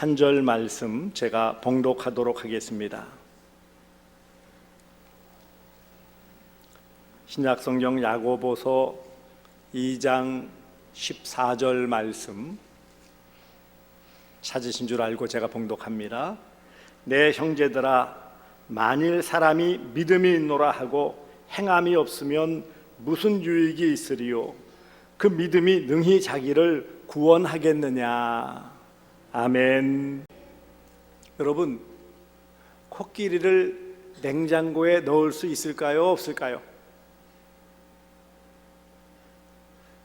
한 절 말씀 제가 봉독하도록 하겠습니다. 신약성경 야고보서 2장 14절 말씀 찾으신 줄 알고 제가 봉독합니다. 내 형제들아, 만일 사람이 믿음이 있노라 하고 행함이 없으면 무슨 유익이 있으리요? 그 믿음이 능히 자기를 구원하겠느냐? 아멘. 여러분, 코끼리를 냉장고에 넣을 수 있을까요? 없을까요?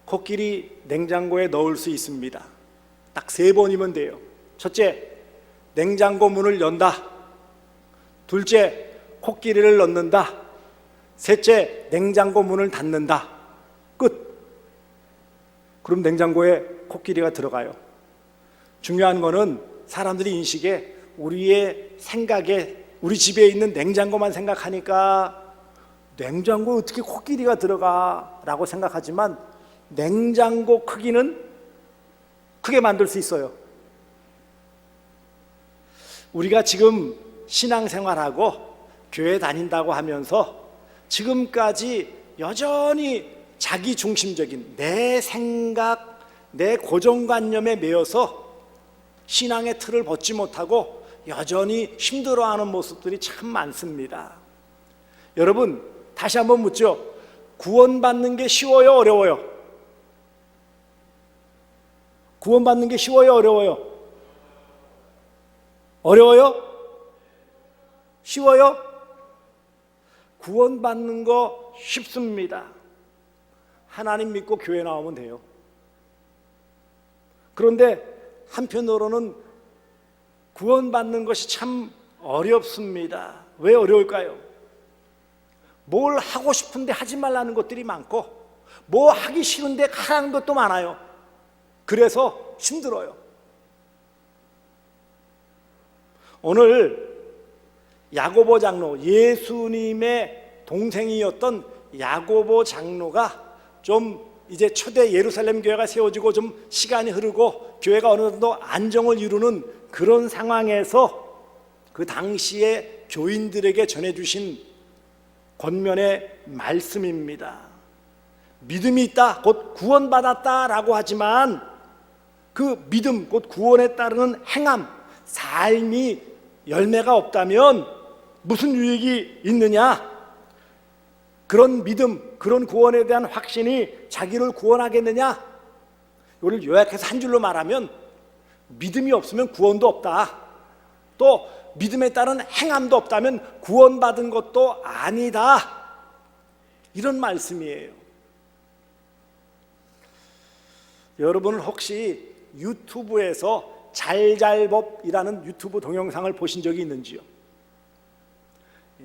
코끼리 냉장고에 넣을 수 있습니다. 딱 3번이면 돼요. 첫째, 냉장고 문을 연다. 둘째, 코끼리를 넣는다. 셋째, 냉장고 문을 닫는다. 끝. 그럼 냉장고에 코끼리가 들어가요. 중요한 거는 사람들이 인식에, 우리의 생각에 우리 집에 있는 냉장고만 생각하니까 냉장고에 어떻게 코끼리가 들어가? 라고 생각하지만 냉장고 크기는 크게 만들 수 있어요. 우리가 지금 신앙생활하고 교회 다닌다고 하면서 지금까지 여전히 자기중심적인 내 생각, 내 고정관념에 매여서 신앙의 틀을 벗지 못하고 여전히 힘들어하는 모습들이 참 많습니다. 여러분, 다시 한번 묻죠. 구원받는 게 쉬워요, 어려워요? 구원받는 게 쉬워요, 어려워요? 어려워요? 쉬워요? 구원받는 거 쉽습니다. 하나님 믿고 교회 나오면 돼요. 그런데 한편으로는 구원받는 것이 참 어렵습니다. 왜 어려울까요? 뭘 하고 싶은데 하지 말라는 것들이 많고, 뭐 하기 싫은데 하라는 것도 많아요. 그래서 힘들어요. 오늘 야고보 장로, 예수님의 동생이었던 야고보 장로가 좀 이제 초대 예루살렘 교회가 세워지고 좀 시간이 흐르고 교회가 어느 정도 안정을 이루는 그런 상황에서 그 당시에 교인들에게 전해주신 권면의 말씀입니다. 믿음이 있다, 곧 구원받았다라고 하지만 그 믿음, 곧 구원에 따르는 행함, 삶이 열매가 없다면 무슨 유익이 있느냐? 그런 믿음, 그런 구원에 대한 확신이 자기를 구원하겠느냐? 이걸 요약해서 한 줄로 말하면 믿음이 없으면 구원도 없다. 또 믿음에 따른 행함도 없다면 구원받은 것도 아니다. 이런 말씀이에요. 여러분은 혹시 유튜브에서 잘잘법이라는 유튜브 동영상을 보신 적이 있는지요?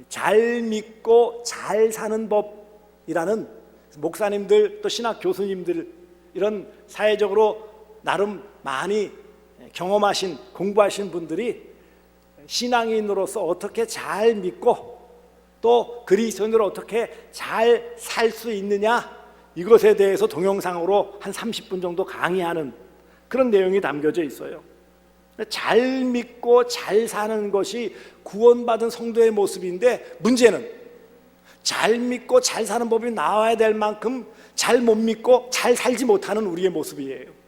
잘 믿고 잘 사는 법이라는 목사님들, 또 신학 교수님들, 이런 사회적으로 나름 많이 경험하신, 공부하신 분들이 신앙인으로서 어떻게 잘 믿고 또 그리스도인으로 어떻게 잘 살 수 있느냐, 이것에 대해서 동영상으로 한 30분 정도 강의하는 그런 내용이 담겨져 있어요. 잘 믿고 잘 사는 것이 구원받은 성도의 모습인데, 문제는 잘 믿고 잘 사는 법이 나와야 될 만큼 잘 못 믿고 잘 살지 못하는 우리의 모습이에요.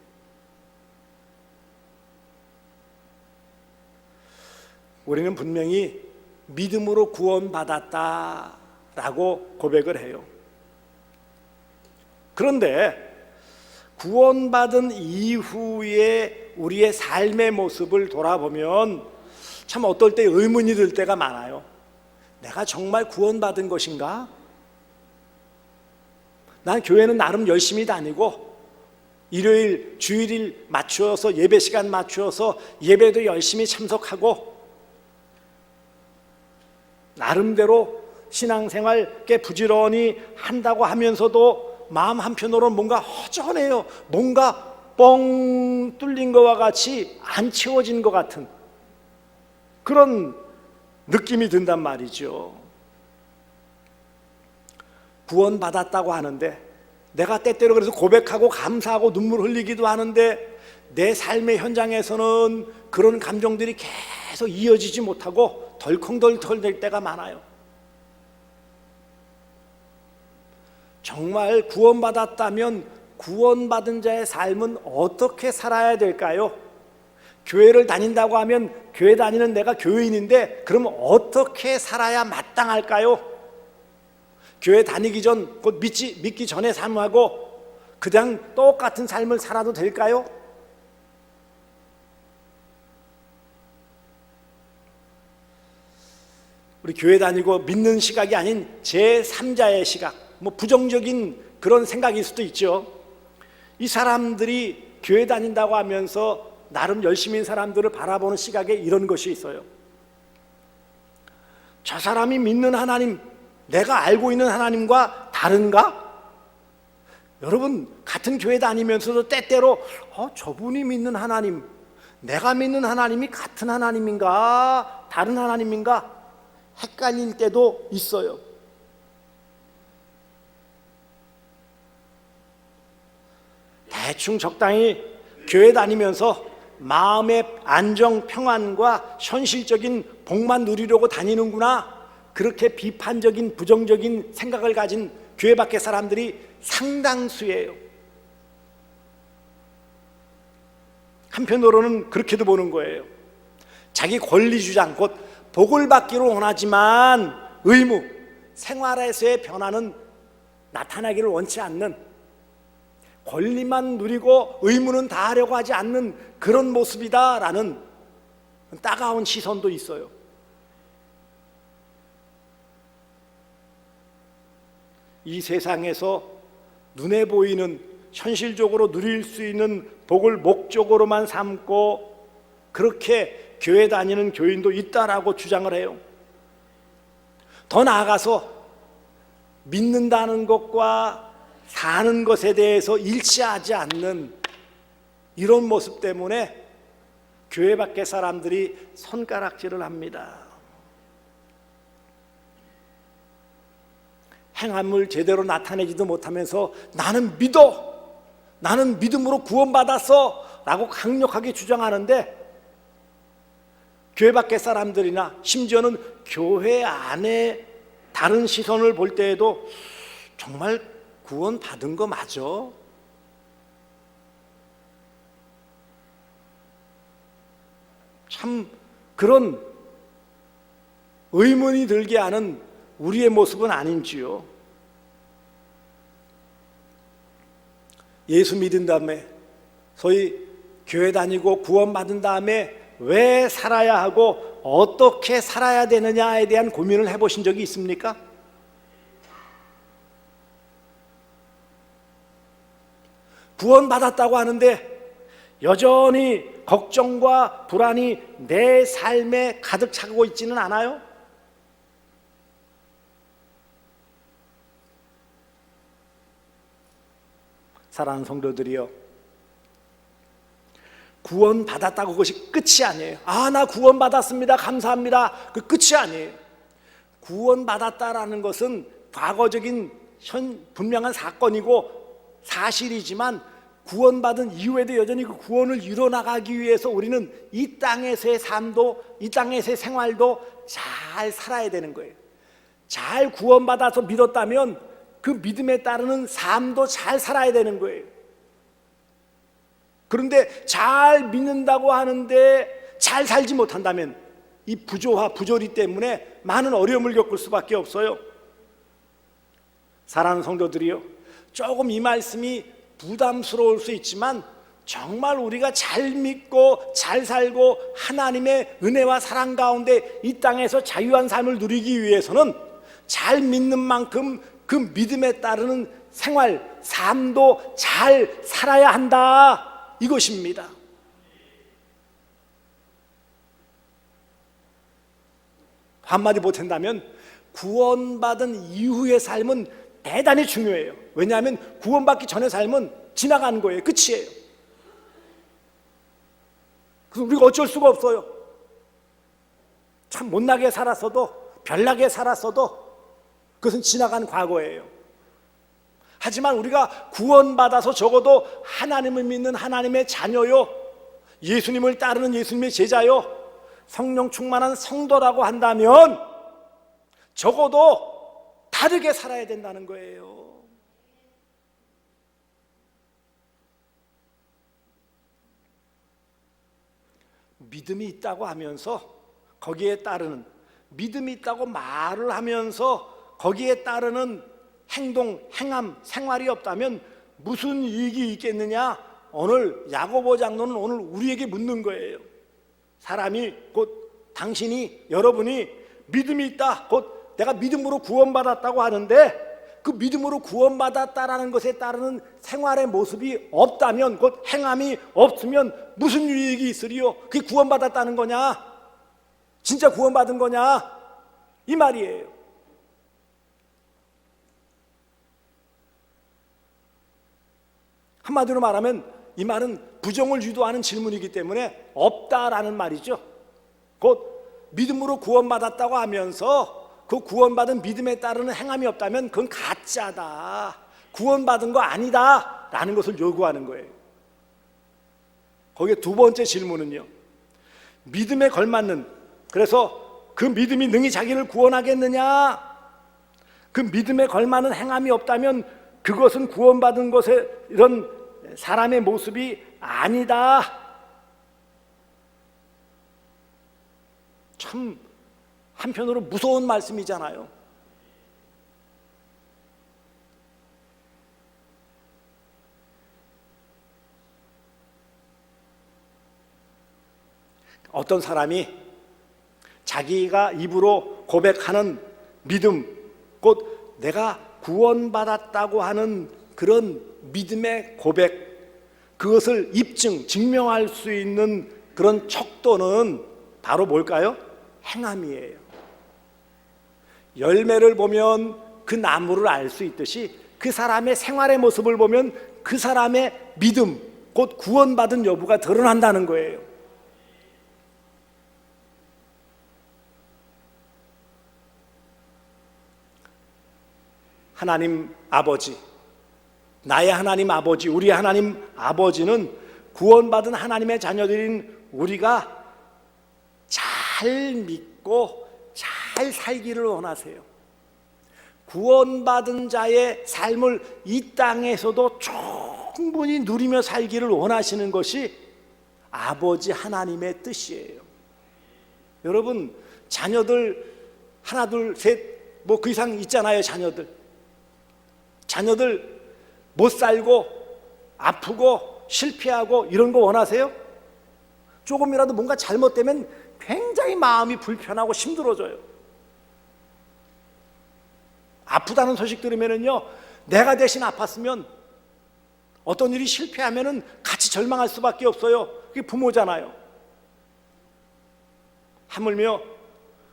우리는 분명히 믿음으로 구원받았다라고 고백을 해요. 그런데 구원받은 이후에 우리의 삶의 모습을 돌아보면 참 어떨 때 의문이 들 때가 많아요. 내가 정말 구원받은 것인가? 난 교회는 나름 열심히 다니고 일요일, 주일일 맞추어서 예배 시간 맞추어서 예배도 열심히 참석하고 나름대로 신앙생활 꽤 부지런히 한다고 하면서도 마음 한편으로는 뭔가 허전해요. 뭔가 뻥 뚫린 것과 같이 안 채워진 것 같은 그런 느낌이 든단 말이죠. 구원받았다고 하는데, 내가 때때로 그래서 고백하고 감사하고 눈물 흘리기도 하는데, 내 삶의 현장에서는 그런 감정들이 계속 이어지지 못하고 덜컹덜컹 될 때가 많아요. 정말 구원받았다면 구원받은 자의 삶은 어떻게 살아야 될까요? 교회를 다닌다고 하면 교회 다니는 내가 교인인데 그럼 어떻게 살아야 마땅할까요? 교회 다니기 전, 곧 믿기 전에 삶하고 그냥 똑같은 삶을 살아도 될까요? 우리 교회 다니고 믿는 시각이 아닌 제3자의 시각, 부정적인 그런 생각일 수도 있죠. 이 사람들이 교회 다닌다고 하면서 나름 열심인 사람들을 바라보는 시각에 이런 것이 있어요. 저 사람이 믿는 하나님, 내가 알고 있는 하나님과 다른가? 여러분, 같은 교회 다니면서도 때때로 저분이 믿는 하나님, 내가 믿는 하나님이 같은 하나님인가 다른 하나님인가 헷갈릴 때도 있어요. 대충 적당히 교회 다니면서 마음의 안정, 평안과 현실적인 복만 누리려고 다니는구나, 그렇게 비판적인 부정적인 생각을 가진 교회 밖의 사람들이 상당수예요. 한편으로는 그렇게도 보는 거예요. 자기 권리주장, 곧 복을 받기를 원하지만 의무, 생활에서의 변화는 나타나기를 원치 않는, 권리만 누리고 의무는 다하려고 하지 않는 그런 모습이다라는 따가운 시선도 있어요. 이 세상에서 눈에 보이는 현실적으로 누릴 수 있는 복을 목적으로만 삼고 그렇게 교회 다니는 교인도 있다라고 주장을 해요. 더 나아가서 믿는다는 것과 사는 것에 대해서 일치하지 않는 이런 모습 때문에 교회 밖의 사람들이 손가락질을 합니다. 행함을 제대로 나타내지도 못하면서 나는 믿어, 나는 믿음으로 구원받았어 라고 강력하게 주장하는데, 교회 밖의 사람들이나 심지어는 교회 안에 다른 시선을 볼 때에도 정말 구원받은 거 맞아? 참 그런 의문이 들게 하는 우리의 모습은 아닌지요. 예수 믿은 다음에, 소위 교회 다니고 구원받은 다음에 왜 살아야 하고 어떻게 살아야 되느냐에 대한 고민을 해보신 적이 있습니까? 구원받았다고 하는데 여전히 걱정과 불안이 내 삶에 가득 차고 있지는 않아요? 사랑하는 성도들이요, 구원받았다고 그것이 끝이 아니에요. 나 구원받았습니다, 감사합니다, 그 끝이 아니에요. 구원받았다라는 것은 과거적인 분명한 사건이고 사실이지만 구원받은 이후에도 여전히 그 구원을 이뤄나가기 위해서 우리는 이 땅에서의 삶도, 이 땅에서의 생활도 잘 살아야 되는 거예요. 잘 구원받아서 믿었다면 그 믿음에 따르는 삶도 잘 살아야 되는 거예요. 그런데 잘 믿는다고 하는데 잘 살지 못한다면 이 부조화, 부조리 때문에 많은 어려움을 겪을 수밖에 없어요. 사랑하는 성도들이요, 조금 이 말씀이 부담스러울 수 있지만 정말 우리가 잘 믿고 잘 살고 하나님의 은혜와 사랑 가운데 이 땅에서 자유한 삶을 누리기 위해서는 잘 믿는 만큼 그 믿음에 따르는 생활, 삶도 잘 살아야 한다, 이것입니다. 한마디 못한다면 구원받은 이후의 삶은 대단히 중요해요. 왜냐하면 구원받기 전의 삶은 지나가는 거예요. 끝이에요. 그래서 우리가 어쩔 수가 없어요. 참 못나게 살았어도, 별나게 살았어도 그것은 지나간 과거예요. 하지만 우리가 구원받아서 적어도 하나님을 믿는 하나님의 자녀요, 예수님을 따르는 예수님의 제자요, 성령 충만한 성도라고 한다면 적어도 다르게 살아야 된다는 거예요. 믿음이 있다고 하면서 거기에 따르는, 믿음이 있다고 말을 하면서 거기에 따르는 행동, 행함, 생활이 없다면 무슨 이익이 있겠느냐? 오늘 야고보 장로는 오늘 우리에게 묻는 거예요. 사람이, 곧 당신이, 여러분이 믿음이 있다, 곧 내가 믿음으로 구원받았다고 하는데 그 믿음으로 구원받았다라는 것에 따르는 생활의 모습이 없다면, 곧 행함이 없으면 무슨 유익이 있으리요? 그게 구원받았다는 거냐? 진짜 구원받은 거냐? 이 말이에요. 한마디로 말하면 이 말은 부정을 유도하는 질문이기 때문에 없다라는 말이죠. 곧 믿음으로 구원받았다고 하면서 그 구원받은 믿음에 따르는 행함이 없다면 그건 가짜다, 구원받은 거 아니다 라는 것을 요구하는 거예요. 거기에 두 번째 질문은요, 믿음에 걸맞는, 그래서 그 믿음이 능히 자기를 구원하겠느냐? 그 믿음에 걸맞는 행함이 없다면 그것은 구원받은 것에 이런 사람의 모습이 아니다. 참 한편으로 무서운 말씀이잖아요. 어떤 사람이 자기가 입으로 고백하는 믿음, 곧 내가 구원받았다고 하는 그런 믿음의 고백, 그것을 입증, 증명할 수 있는 그런 척도는 바로 뭘까요? 행함이에요. 열매를 보면 그 나무를 알 수 있듯이 그 사람의 생활의 모습을 보면 그 사람의 믿음, 곧 구원받은 여부가 드러난다는 거예요. 하나님 아버지, 나의 하나님 아버지, 우리 하나님 아버지는 구원받은 하나님의 자녀들인 우리가 잘 믿고 잘 살기를 원하세요. 구원받은 자의 삶을 이 땅에서도 충분히 누리며 살기를 원하시는 것이 아버지 하나님의 뜻이에요. 여러분, 자녀들 하나 둘 셋 뭐 그 이상 있잖아요. 자녀들 못 살고 아프고 실패하고 이런 거 원하세요? 조금이라도 뭔가 잘못되면 굉장히 마음이 불편하고 힘들어져요. 아프다는 소식 들으면요, 내가 대신 아팠으면, 어떤 일이 실패하면은 같이 절망할 수밖에 없어요. 그게 부모잖아요. 하물며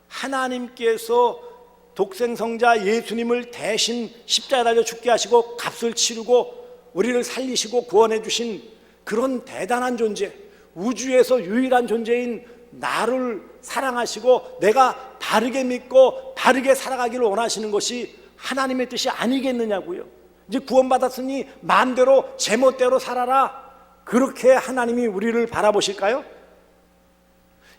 하나님께서 독생성자 예수님을 대신 십자가에 달려 죽게 하시고 값을 치르고 우리를 살리시고 구원해 주신 그런 대단한 존재, 우주에서 유일한 존재인 나를 사랑하시고 내가 바르게 믿고 바르게 살아가기를 원하시는 것이 하나님의 뜻이 아니겠느냐고요. 이제 구원받았으니 마음대로 제멋대로 살아라, 그렇게 하나님이 우리를 바라보실까요?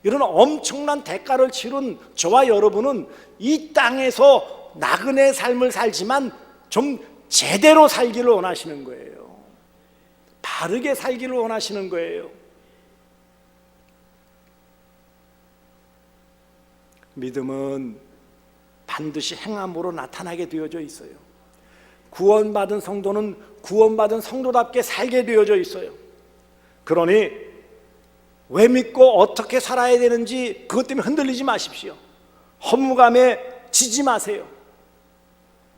이런 엄청난 대가를 치른 저와 여러분은 이 땅에서 나그네 삶을 살지만 좀 제대로 살기를 원하시는 거예요. 바르게 살기를 원하시는 거예요. 믿음은 반드시 행함으로 나타나게 되어져 있어요. 구원받은 성도는 구원받은 성도답게 살게 되어져 있어요. 그러니 왜 믿고 어떻게 살아야 되는지 그것 때문에 흔들리지 마십시오. 허무감에 지지 마세요.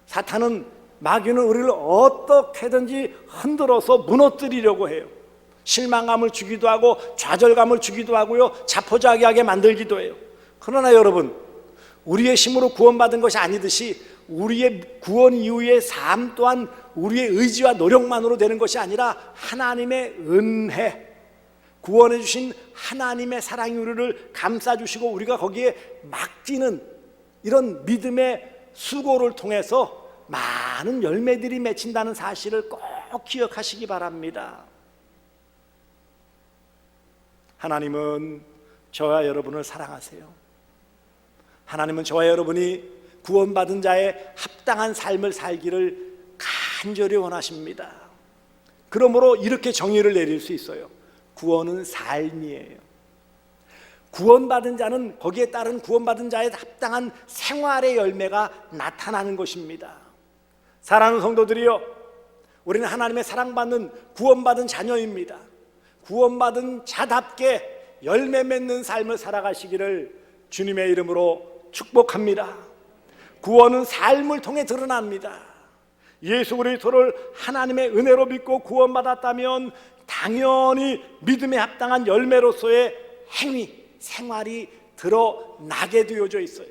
사탄은, 마귀는 우리를 어떻게든지 흔들어서 무너뜨리려고 해요. 실망감을 주기도 하고 좌절감을 주기도 하고요, 자포자기하게 만들기도 해요. 그러나 여러분, 우리의 힘으로 구원받은 것이 아니듯이 우리의 구원 이후의 삶 또한 우리의 의지와 노력만으로 되는 것이 아니라 하나님의 은혜, 구원해 주신 하나님의 사랑이 우리를 감싸주시고 우리가 거기에 맡기는 이런 믿음의 수고를 통해서 많은 열매들이 맺힌다는 사실을 꼭 기억하시기 바랍니다. 하나님은 저와 여러분을 사랑하세요. 하나님은 저와 여러분이 구원받은 자의 합당한 삶을 살기를 간절히 원하십니다. 그러므로 이렇게 정의를 내릴 수 있어요. 구원은 삶이에요. 구원받은 자는 거기에 따른 구원받은 자의 합당한 생활의 열매가 나타나는 것입니다. 사랑하는 성도들이여, 우리는 하나님의 사랑받는 구원받은 자녀입니다. 구원받은 자답게 열매 맺는 삶을 살아가시기를 주님의 이름으로 축복합니다. 구원은 삶을 통해 드러납니다. 예수 그리스도를 하나님의 은혜로 믿고 구원받았다면 당연히 믿음에 합당한 열매로서의 행위, 생활이 드러나게 되어져 있어요.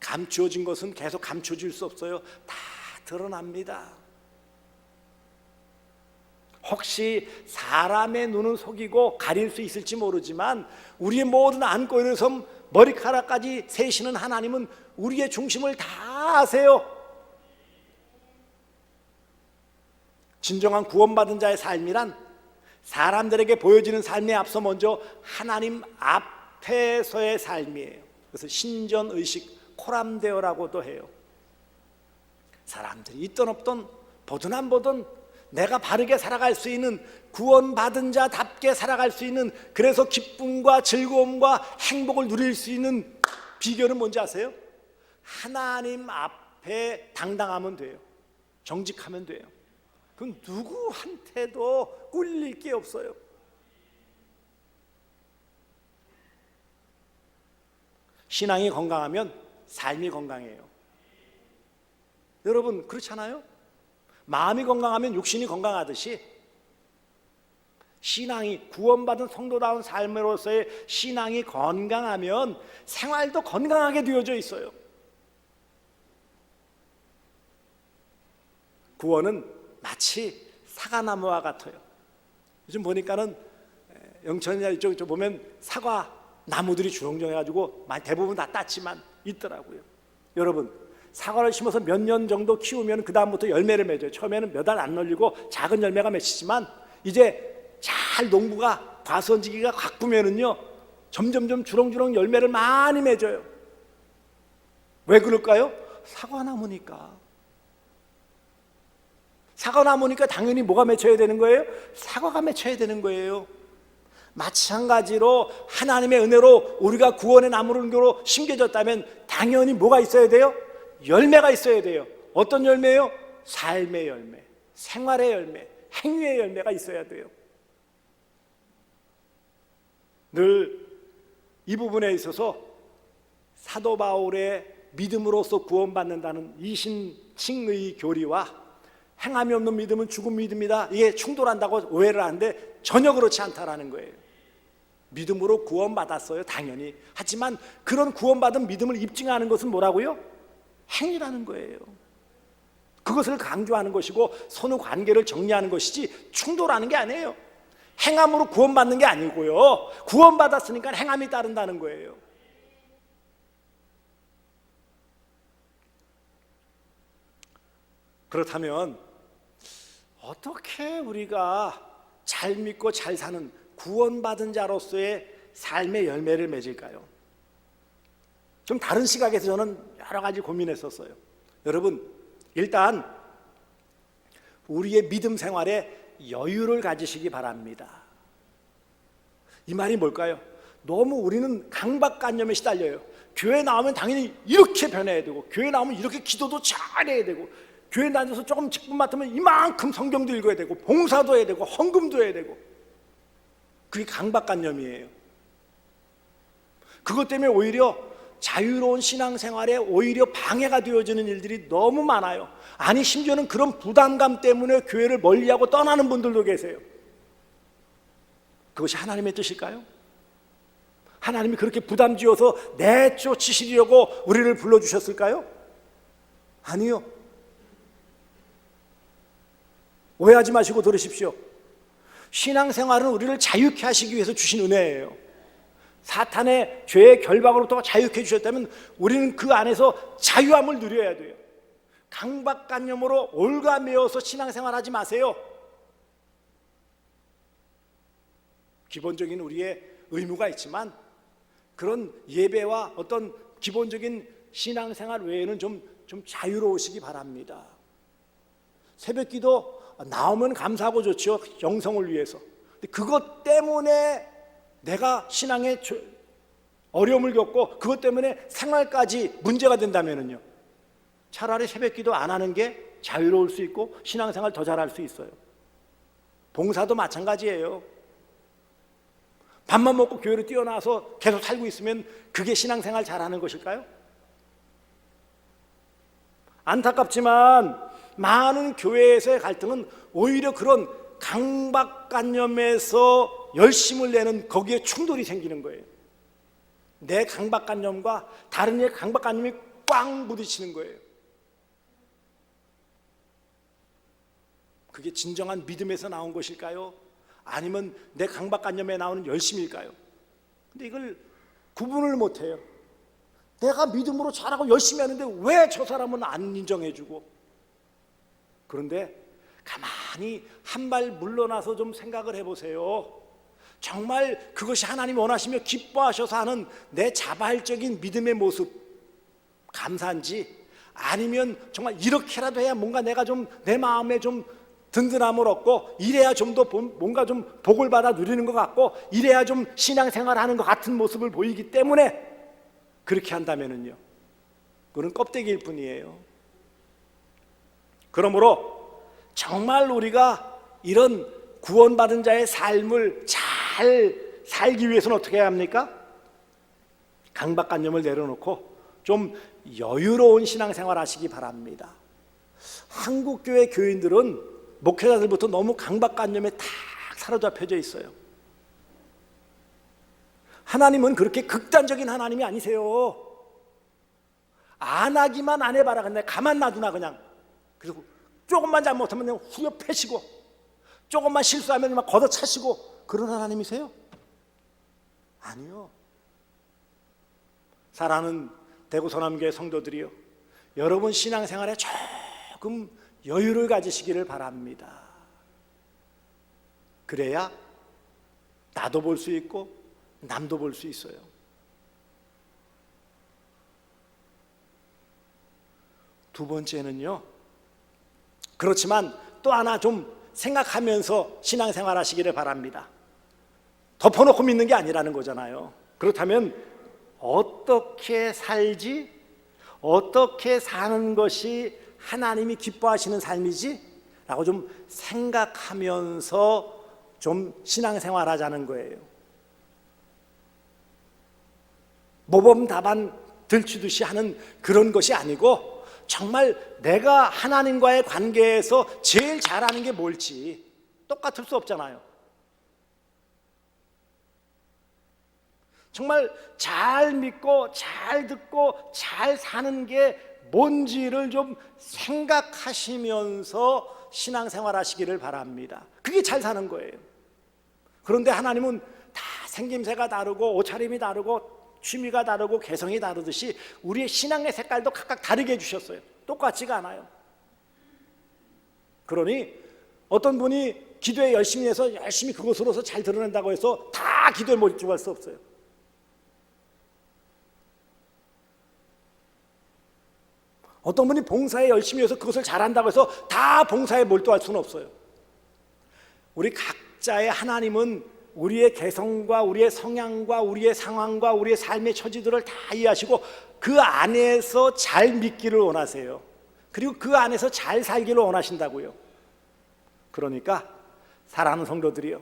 감추어진 것은 계속 감춰질 수 없어요. 다 드러납니다. 혹시 사람의 눈은 속이고 가릴 수 있을지 모르지만 우리의 모든 안고 일어섬 머리카락까지 세시는 하나님은 우리의 중심을 다 아세요. 진정한 구원받은 자의 삶이란 사람들에게 보여지는 삶에 앞서 먼저 하나님 앞에서의 삶이에요. 그래서 신전의식 코람데오라고도 해요. 사람들이 있든 없든 보든 안 보든 내가 바르게 살아갈 수 있는, 구원받은 자답게 살아갈 수 있는, 그래서 기쁨과 즐거움과 행복을 누릴 수 있는 비결은 뭔지 아세요? 하나님 앞에 당당하면 돼요. 정직하면 돼요. 그건 누구한테도 꿀릴 게 없어요. 신앙이 건강하면 삶이 건강해요. 여러분 그렇잖아요? 마음이 건강하면 육신이 건강하듯이 신앙이, 구원받은 성도다운 삶으로서의 신앙이 건강하면 생활도 건강하게 되어져 있어요. 구원은 마치 사과나무와 같아요. 요즘 보니까는 영천이나 이쪽 보면 사과 나무들이 주렁주렁해가지고 대부분 다 땄지만 있더라고요. 여러분, 사과를 심어서 몇 년 정도 키우면 그 다음부터 열매를 맺어요. 처음에는 몇 알 안 열리고 작은 열매가 맺히지만 이제 잘 농부가 과수원지기가 가꾸면은요 점점점 주렁주렁 열매를 많이 맺어요. 왜 그럴까요? 사과나무니까. 사과나무니까 당연히 뭐가 맺혀야 되는 거예요? 사과가 맺혀야 되는 거예요. 마찬가지로 하나님의 은혜로 우리가 구원의 나무로 심겨졌다면 당연히 뭐가 있어야 돼요? 열매가 있어야 돼요. 어떤 열매요? 삶의 열매, 생활의 열매, 행위의 열매가 있어야 돼요. 늘 이 부분에 있어서 사도 바울의 믿음으로써 구원받는다는 이신칭의 교리와 행함이 없는 믿음은 죽은 믿음이다, 이게 충돌한다고 오해를 하는데 전혀 그렇지 않다라는 거예요. 믿음으로 구원받았어요, 당연히. 하지만 그런 구원받은 믿음을 입증하는 것은 뭐라고요? 행위라는 거예요. 그것을 강조하는 것이고 선후 관계를 정리하는 것이지 충돌하는 게 아니에요. 행함으로 구원받는 게 아니고요, 구원받았으니까 행함이 따른다는 거예요. 그렇다면 어떻게 우리가 잘 믿고 잘 사는 구원받은 자로서의 삶의 열매를 맺을까요? 좀 다른 시각에서 저는 여러 가지 고민했었어요. 여러분, 일단 우리의 믿음 생활에 여유를 가지시기 바랍니다. 이 말이 뭘까요? 너무 우리는 강박관념에 시달려요. 교회 나오면 당연히 이렇게 변해야 되고, 교회 나오면 이렇게 기도도 잘해야 되고, 교회 다녀서 조금 직분 맡으면 이만큼 성경도 읽어야 되고, 봉사도 해야 되고, 헌금도 해야 되고. 그게 강박관념이에요. 그것 때문에 오히려 자유로운 신앙생활에 오히려 방해가 되어지는 일들이 너무 많아요. 아니, 심지어는 그런 부담감 때문에 교회를 멀리하고 떠나는 분들도 계세요. 그것이 하나님의 뜻일까요? 하나님이 그렇게 부담 지어서 내쫓으시려고 우리를 불러주셨을까요? 아니요. 오해하지 마시고 들으십시오. 신앙생활은 우리를 자유케 하시기 위해서 주신 은혜예요. 사탄의 죄의 결박으로부터 자유케 해주셨다면 우리는 그 안에서 자유함을 누려야 돼요. 강박관념으로 올가매어서 신앙생활하지 마세요. 기본적인 우리의 의무가 있지만 그런 예배와 어떤 기본적인 신앙생활 외에는 좀 자유로우시기 바랍니다. 새벽기도 나오면 감사하고 좋죠. 영성을 위해서. 근데 그것 때문에 내가 신앙에 어려움을 겪고 그것 때문에 생활까지 문제가 된다면요, 차라리 새벽기도 안 하는 게 자유로울 수 있고 신앙생활 더 잘할 수 있어요. 봉사도 마찬가지예요. 밥만 먹고 교회로 뛰어나와서 계속 살고 있으면 그게 신앙생활 잘하는 것일까요? 안타깝지만 많은 교회에서의 갈등은 오히려 그런 강박관념에서 열심을 내는 거기에 충돌이 생기는 거예요. 내 강박관념과 다른 이의 강박관념이 꽝 부딪히는 거예요. 그게 진정한 믿음에서 나온 것일까요? 아니면 내 강박관념에 나오는 열심일까요? 근데 이걸 구분을 못해요. 내가 믿음으로 잘하고 열심히 하는데 왜 저 사람은 안 인정해주고? 그런데 가만히 한 발 물러나서 좀 생각을 해보세요. 정말 그것이 하나님이 원하시며 기뻐하셔서 하는 내 자발적인 믿음의 모습 감사한지, 아니면 정말 이렇게라도 해야 뭔가 내가 좀 내 마음에 좀 든든함을 얻고 이래야 좀 더 뭔가 좀 복을 받아 누리는 것 같고 이래야 좀 신앙생활하는 것 같은 모습을 보이기 때문에 그렇게 한다면은요, 그건 껍데기일 뿐이에요. 그러므로 정말 우리가 이런 구원받은 자의 삶을 잘 살기 위해서는 어떻게 해야 합니까? 강박관념을 내려놓고 좀 여유로운 신앙생활 하시기 바랍니다. 한국교회 교인들은 목회자들부터 너무 강박관념에 탁 사로잡혀져 있어요. 하나님은 그렇게 극단적인 하나님이 아니세요. 안 하기만 안 해봐라. 근데 가만 놔두나 그냥. 그리고 조금만 잘못하면 그냥 후려 패시고 조금만 실수하면 막 걷어차시고 그런 하나님이세요? 아니요. 사랑하는 대구 서남교회 성도들이요, 여러분 신앙생활에 조금 여유를 가지시기를 바랍니다. 그래야 나도 볼 수 있고 남도 볼 수 있어요. 두 번째는요, 그렇지만 또 하나 좀 생각하면서 신앙생활 하시기를 바랍니다. 덮어놓고 믿는 게 아니라는 거잖아요. 그렇다면 어떻게 살지? 어떻게 사는 것이 하나님이 기뻐하시는 삶이지? 라고 좀 생각하면서 좀 신앙생활 하자는 거예요. 모범 답안 들추듯이 하는 그런 것이 아니고 정말 내가 하나님과의 관계에서 제일 잘하는 게 뭘지 똑같을 수 없잖아요. 정말 잘 믿고 잘 듣고 잘 사는 게 뭔지를 좀 생각하시면서 신앙생활 하시기를 바랍니다. 그게 잘 사는 거예요. 그런데 하나님은 다 생김새가 다르고 옷차림이 다르고 취미가 다르고 개성이 다르듯이 우리의 신앙의 색깔도 각각 다르게 해주셨어요. 똑같지가 않아요. 그러니 어떤 분이 기도에 열심히 해서 열심히 그것으로서 잘 드러낸다고 해서 다 기도에 몰두할 수 없어요. 어떤 분이 봉사에 열심히 해서 그것을 잘한다고 해서 다 봉사에 몰두할 수는 없어요. 우리 각자의 하나님은 우리의 개성과 우리의 성향과 우리의 상황과 우리의 삶의 처지들을 다 이해하시고 그 안에서 잘 믿기를 원하세요. 그리고 그 안에서 잘 살기를 원하신다고요. 그러니까 사랑하는 성도들이요,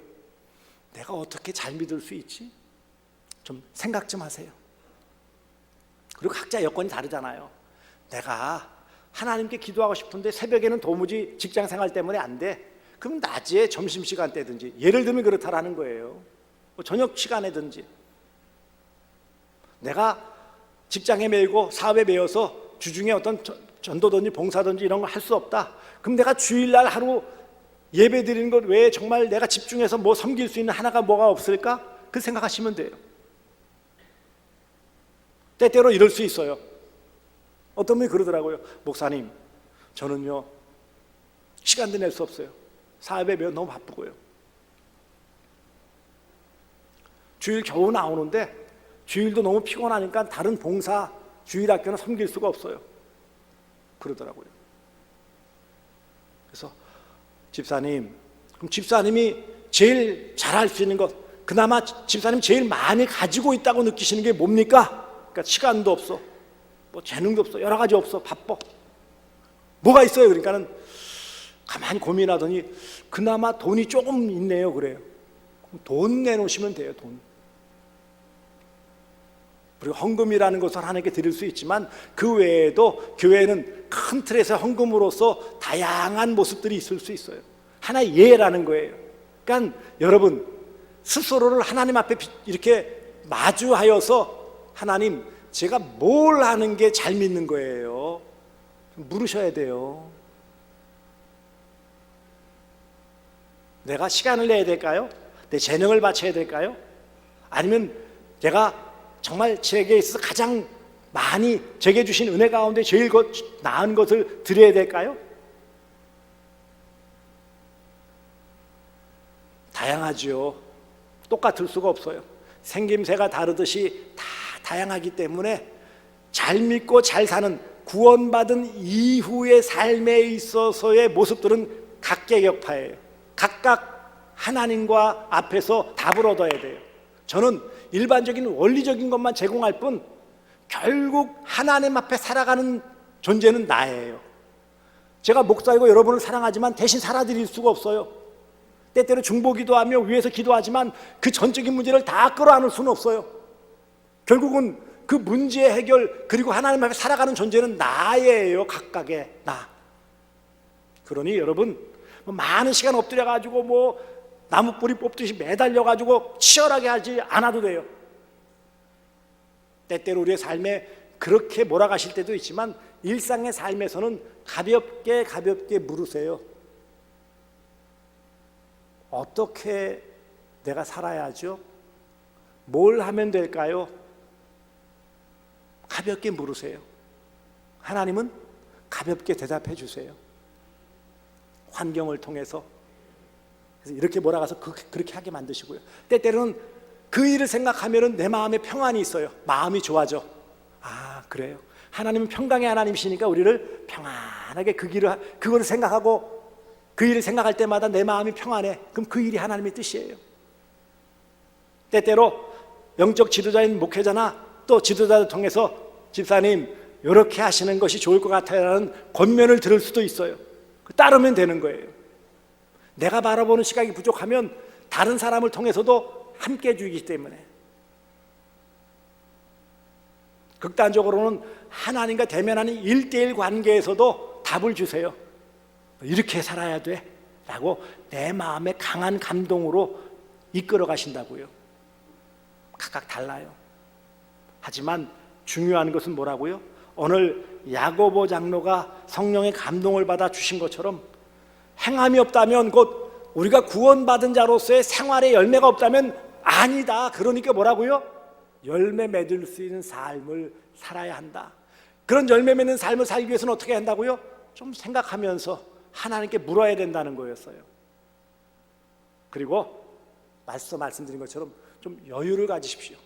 내가 어떻게 잘 믿을 수 있지? 좀 생각 좀 하세요. 그리고 각자 여건이 다르잖아요. 내가 하나님께 기도하고 싶은데 새벽에는 도무지 직장생활 때문에 안 돼. 그럼 낮에 점심시간 때든지, 예를 들면 그렇다라는 거예요. 저녁 시간에든지. 내가 직장에 매이고 사업에 매여서 주중에 어떤 전도든지 봉사든지 이런 걸 할 수 없다. 그럼 내가 주일날 하루 예배 드리는 것 외에 정말 내가 집중해서 뭐 섬길 수 있는 하나가 뭐가 없을까? 그 생각하시면 돼요. 때때로 이럴 수 있어요. 어떤 분이 그러더라고요. 목사님, 저는요 시간도 낼 수 없어요. 사업에 매여 너무 바쁘고요. 주일 겨우 나오는데 주일도 너무 피곤하니까 다른 봉사 주일학교는 섬길 수가 없어요. 그러더라고요. 그래서 집사님, 그럼 집사님이 제일 잘할 수 있는 것, 그나마 집사님 제일 많이 가지고 있다고 느끼시는 게 뭡니까? 그러니까 시간도 없어, 뭐 재능도 없어, 여러 가지 없어, 바빠. 뭐가 있어요? 그러니까는 가만히 고민하더니 그나마 돈이 조금 있네요. 그래요. 돈 내놓으시면 돼요. 돈. 그리고 헌금이라는 것을 하나님께 드릴 수 있지만 그 외에도 교회는 큰 틀에서 헌금으로서 다양한 모습들이 있을 수 있어요. 하나의 예라는 거예요. 그러니까 여러분 스스로를 하나님 앞에 이렇게 마주하여서 하나님, 제가 뭘 하는 게 잘 믿는 거예요? 물으셔야 돼요. 내가 시간을 내야 될까요? 내 재능을 바쳐야 될까요? 아니면 내가 정말 제게 있어서 가장 많이 제게 주신 은혜 가운데 제일 나은 것을 드려야 될까요? 다양하죠. 똑같을 수가 없어요. 생김새가 다르듯이 다 다양하기 때문에 잘 믿고 잘 사는 구원받은 이후의 삶에 있어서의 모습들은 각계격파예요. 각각 하나님과 앞에서 답을 얻어야 돼요. 저는 일반적인 원리적인 것만 제공할 뿐 결국 하나님 앞에 살아가는 존재는 나예요. 제가 목사이고 여러분을 사랑하지만 대신 살아드릴 수가 없어요. 때때로 중보기도하며 위에서 기도하지만 그 전적인 문제를 다 끌어안을 수는 없어요. 결국은 그 문제의 해결, 그리고 하나님 앞에 살아가는 존재는 나예요. 각각의 나. 그러니 여러분 많은 시간 엎드려가지고 뭐 나무뿌리 뽑듯이 매달려가지고 치열하게 하지 않아도 돼요. 때때로 우리의 삶에 그렇게 몰아가실 때도 있지만 일상의 삶에서는 가볍게 물으세요. 어떻게 내가 살아야죠? 뭘 하면 될까요? 가볍게 물으세요. 하나님은 가볍게 대답해 주세요. 환경을 통해서. 그래서 이렇게 몰아가서 그렇게 하게 만드시고요. 때때로는 그 일을 생각하면 내 마음에 평안이 있어요. 마음이 좋아져. 아, 그래요. 하나님은 평강의 하나님이시니까 우리를 평안하게 그거를 생각하고 그 일을 생각할 때마다 내 마음이 평안해. 그럼 그 일이 하나님의 뜻이에요. 때때로 영적 지도자인 목회자나 또 지도자를 통해서 집사님 이렇게 하시는 것이 좋을 것 같아요 라는 권면을 들을 수도 있어요. 따르면 되는 거예요. 내가 바라보는 시각이 부족하면 다른 사람을 통해서도 함께 해주기 때문에. 극단적으로는 하나님과 대면하는 1:1 관계에서도 답을 주세요. 이렇게 살아야 돼 라고 내 마음의 강한 감동으로 이끌어 가신다고요. 각각 달라요. 하지만 중요한 것은 뭐라고요? 오늘 야고보 장로가 성령의 감동을 받아 주신 것처럼 행함이 없다면 곧 우리가 구원받은 자로서의 생활의 열매가 없다면 아니다. 그러니까 뭐라고요? 열매 맺을 수 있는 삶을 살아야 한다. 그런 열매 맺는 삶을 살기 위해서는 어떻게 한다고요? 좀 생각하면서 하나님께 물어야 된다는 거였어요. 그리고 말씀드린 것처럼 좀 여유를 가지십시오.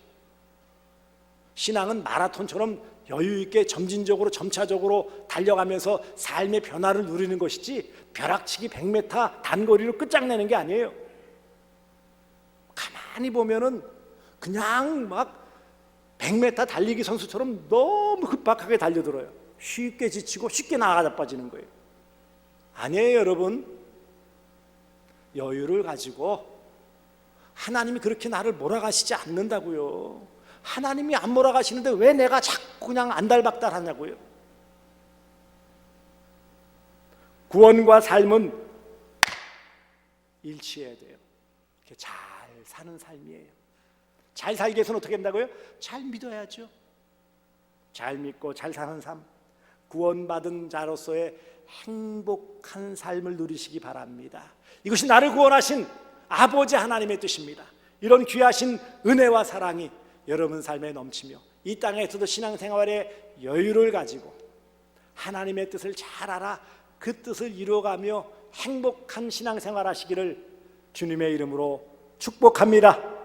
신앙은 마라톤처럼 여유 있게 점진적으로 점차적으로 달려가면서 삶의 변화를 누리는 것이지 벼락치기 100m 단거리로 끝장내는 게 아니에요. 가만히 보면은 그냥 막 100m 달리기 선수처럼 너무 급박하게 달려들어요. 쉽게 지치고 쉽게 나가 자빠지는 거예요. 아니에요, 여러분. 여유를 가지고 하나님이 그렇게 나를 몰아가시지 않는다고요. 하나님이 안 몰아가시는데 왜 내가 자꾸 그냥 안달박달 하냐고요. 구원과 삶은 일치해야 돼요. 이렇게 잘 사는 삶이에요. 잘 살기 위해서는 어떻게 된다고요? 잘 믿어야죠. 잘 믿고 잘 사는 삶, 구원받은 자로서의 행복한 삶을 누리시기 바랍니다. 이것이 나를 구원하신 아버지 하나님의 뜻입니다. 이런 귀하신 은혜와 사랑이 여러분 삶에 넘치며 이 땅에서도 신앙생활에 여유를 가지고 하나님의 뜻을 잘 알아 그 뜻을 이루어가며 행복한 신앙생활 하시기를 주님의 이름으로 축복합니다.